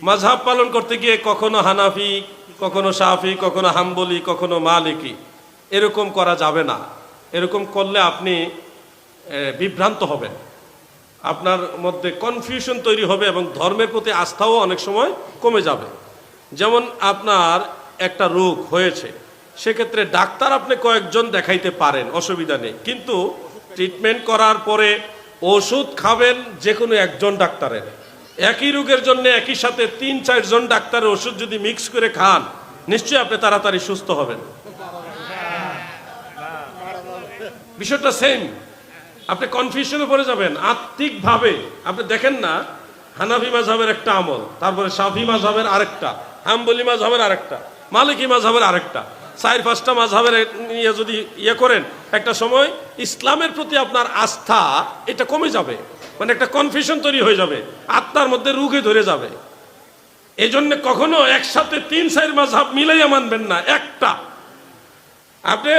মাযহাব পালন করতে গিয়ে কখনো হানাফি, কখনো শাফি, কখনো হাম্বলি, কখনো মালিকি, এরকম করা যাবে না। এরকম করলে আপনি বিভ্রান্ত হবেন, আপনার মধ্যে কনফিউশন তৈরি হবে এবং ধর্মের প্রতি আস্থাও অনেক সময় কমে যাবে। যেমন আপনার একটা রোগ হয়েছে, সেক্ষেত্রে ডাক্তার আপনি কয়েকজন দেখাইতে পারেন, অসুবিধা নেই, কিন্তু ট্রিটমেন্ট করার পরে ওষুধ খাবেন যে কোনো একজন ডাক্তারের। একই রোগের জন্য একই সাথে ৩-৪ জন ডাক্তারের ওষুধ যদি মিক্স করে খান, নিশ্চয়ই আপনি তাড়াতাড়ি সুস্থ হবেন। বিষয়টা সেম, আপনি কনফিউশনে পড়ে যাবেন আত্মিকভাবে। আপনি দেখেন না, হানাফি মাযহাবের একটা আমল, তারপরে শাফি মাযহাবের আরেকটা, হাম্বলি মাযহাবের আরেকটা, মালিকি মাযহাবের আরেকটা, ৪-৫টা মাযহাবের নিয়ে যদি করেন, একটা সময় ইসলামের প্রতি আপনার আস্থা এটা কমে যাবে, মানে একটা কনফিউশন তৈরি হয়ে যাবে, আত্মার মধ্যে রোগে ধরে যাবে। এই জন্য কখনো একসাথে ৩-৪ মাযহাব মিলাইয়া মানবেন না, একটা। আপনি